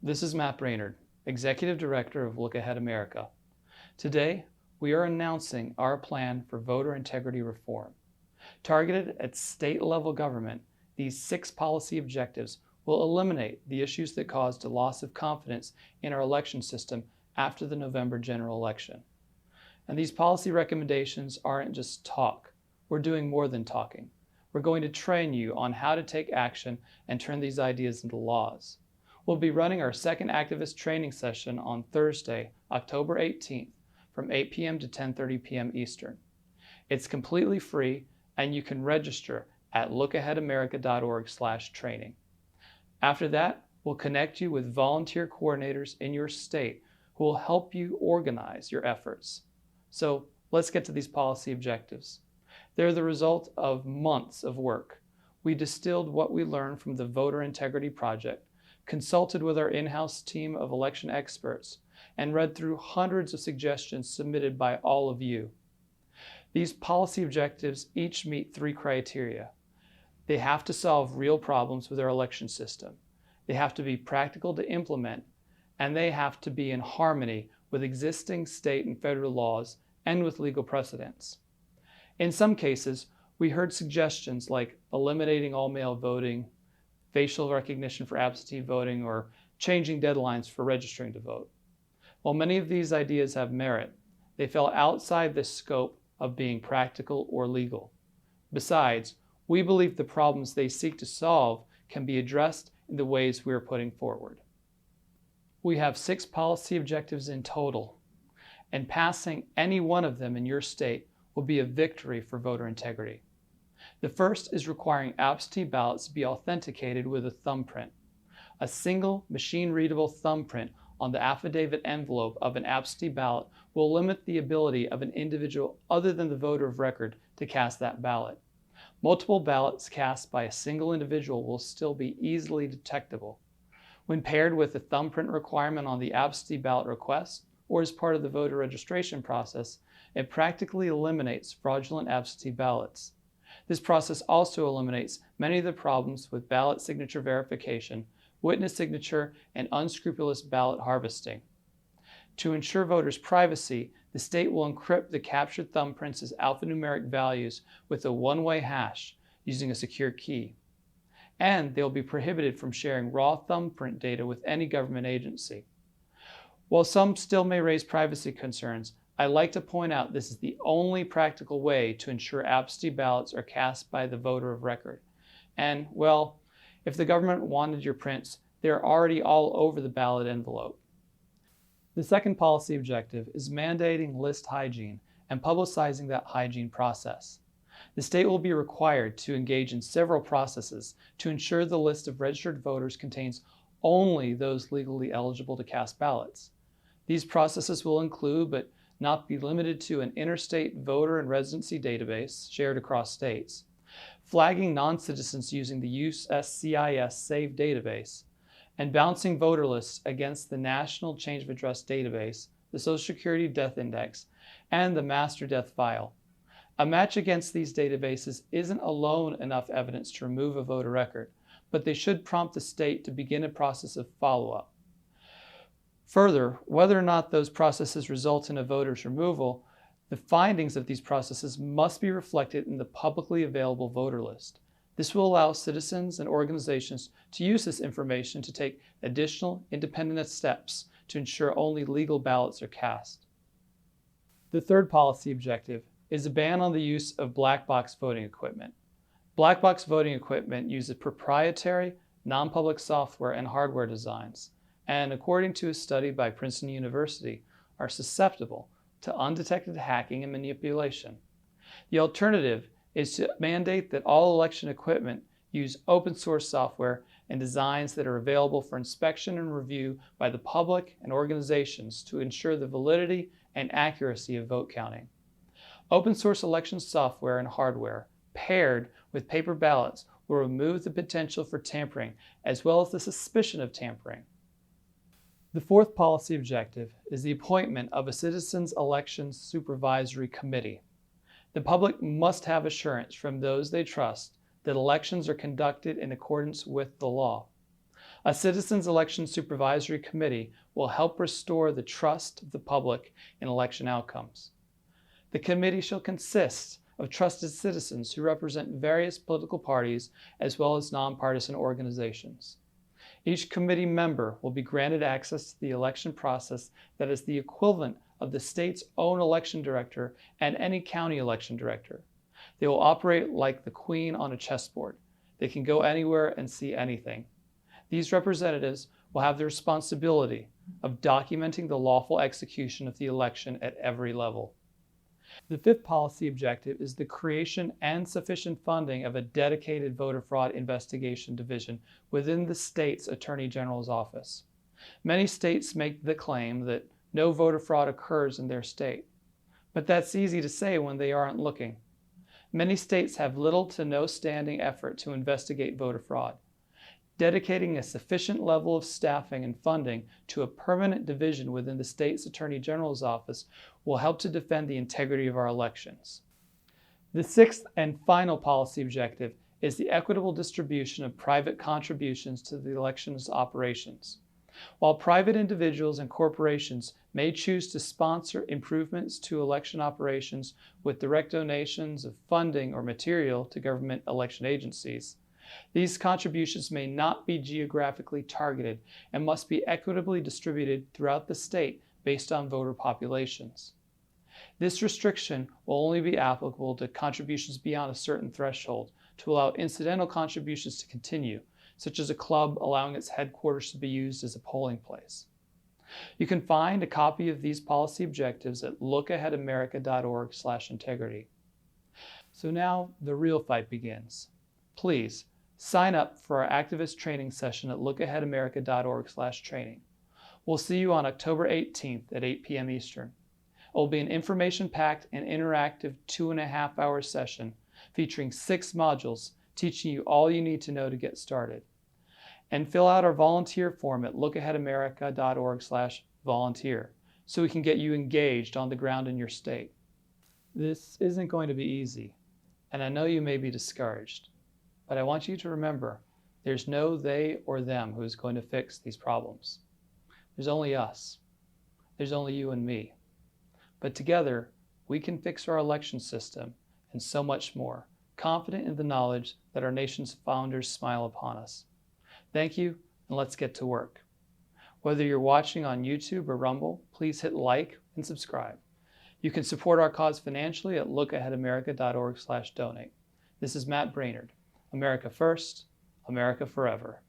This is Matt Brainerd, Executive Director of Look Ahead America. Today, we are announcing our plan for voter integrity reform. Targeted at state-level government, these 6 policy objectives will eliminate the issues that caused a loss of confidence in our election system after the November general election. And these policy recommendations aren't just talk. We're doing more than talking. We're going to train you on how to take action and turn these ideas into laws. We'll be running our second activist training session on Thursday, October 18th from 8 p.m. to 10:30 p.m. Eastern. It's completely free and you can register at lookaheadamerica.org/training. After that, we'll connect you with volunteer coordinators in your state who will help you organize your efforts. So let's get to these policy objectives. They're the result of months of work. We distilled what we learned from the Voter Integrity Project, consulted with our in-house team of election experts, and read through hundreds of suggestions submitted by all of you. These policy objectives each meet 3 criteria. They have to solve real problems with our election system. They have to be practical to implement, and they have to be in harmony with existing state and federal laws and with legal precedents. In some cases, we heard suggestions like eliminating all mail voting, facial recognition for absentee voting, or changing deadlines for registering to vote. While many of these ideas have merit, they fell outside the scope of being practical or legal. Besides, we believe the problems they seek to solve can be addressed in the ways we are putting forward. We have 6 policy objectives in total, and passing any one of them in your state will be a victory for voter integrity. The first is requiring absentee ballots to be authenticated with a thumbprint. A single machine-readable thumbprint on the affidavit envelope of an absentee ballot will limit the ability of an individual other than the voter of record to cast that ballot. Multiple ballots cast by a single individual will still be easily detectable. When paired with a thumbprint requirement on the absentee ballot request or as part of the voter registration process, it practically eliminates fraudulent absentee ballots. This process also eliminates many of the problems with ballot signature verification, witness signature, and unscrupulous ballot harvesting. To ensure voters' privacy, the state will encrypt the captured thumbprints as alphanumeric values with a one-way hash using a secure key. And they will be prohibited from sharing raw thumbprint data with any government agency. While some still may raise privacy concerns, I'd like to point out this is the only practical way to ensure absentee ballots are cast by the voter of record. And, well, if the government wanted your prints, they're already all over the ballot envelope. The second policy objective is mandating list hygiene and publicizing that hygiene process. The state will be required to engage in several processes to ensure the list of registered voters contains only those legally eligible to cast ballots. These processes will include, but not be limited to, an interstate voter and residency database shared across states, flagging non-citizens using the USCIS SAVE database, and balancing voter lists against the National Change of Address database, the Social Security Death Index, and the Master Death File. A match against these databases isn't alone enough evidence to remove a voter record, but they should prompt the state to begin a process of follow-up. Further, whether or not those processes result in a voter's removal, the findings of these processes must be reflected in the publicly available voter list. This will allow citizens and organizations to use this information to take additional independent steps to ensure only legal ballots are cast. The third policy objective is a ban on the use of black box voting equipment. Black box voting equipment uses proprietary, non-public software and hardware designs, and according to a study by Princeton University, are susceptible to undetected hacking and manipulation. The alternative is to mandate that all election equipment use open source software and designs that are available for inspection and review by the public and organizations to ensure the validity and accuracy of vote counting. Open source election software and hardware paired with paper ballots will remove the potential for tampering as well as the suspicion of tampering. The fourth policy objective is the appointment of a Citizens Elections Supervisory Committee. The public must have assurance from those they trust that elections are conducted in accordance with the law. A Citizens Election Supervisory Committee will help restore the trust of the public in election outcomes. The committee shall consist of trusted citizens who represent various political parties as well as nonpartisan organizations. Each committee member will be granted access to the election process that is the equivalent of the state's own election director and any county election director. They will operate like the queen on a chessboard. They can go anywhere and see anything. These representatives will have the responsibility of documenting the lawful execution of the election at every level. The fifth policy objective is the creation and sufficient funding of a dedicated voter fraud investigation division within the state's Attorney General's office. Many states make the claim that no voter fraud occurs in their state, but that's easy to say when they aren't looking. Many states have little to no standing effort to investigate voter fraud. Dedicating a sufficient level of staffing and funding to a permanent division within the state's Attorney General's office will help to defend the integrity of our elections. The sixth and final policy objective is the equitable distribution of private contributions to the elections operations. While private individuals and corporations may choose to sponsor improvements to election operations with direct donations of funding or material to government election agencies, these contributions may not be geographically targeted and must be equitably distributed throughout the state based on voter populations. This restriction will only be applicable to contributions beyond a certain threshold to allow incidental contributions to continue, such as a club allowing its headquarters to be used as a polling place. You can find a copy of these policy objectives at lookaheadamerica.org/integrity. So now the real fight begins. Please sign up for our activist training session at lookaheadamerica.org/training. We'll see you on October 18th at 8 p.m. Eastern. It will be an information-packed and interactive 2.5-hour session featuring 6 modules teaching you all you need to know to get started. And fill out our volunteer form at lookaheadamerica.org/volunteer so we can get you engaged on the ground in your state. This isn't going to be easy, and I know you may be discouraged. But I want you to remember, there's no they or them who is going to fix these problems. There's only us. There's only you and me. But together, we can fix our election system and so much more, confident in the knowledge that our nation's founders smile upon us. Thank you, and let's get to work. Whether you're watching on YouTube or Rumble, please hit like and subscribe. You can support our cause financially at lookaheadamerica.org/donate. This is Matt Brainerd. America first, America forever.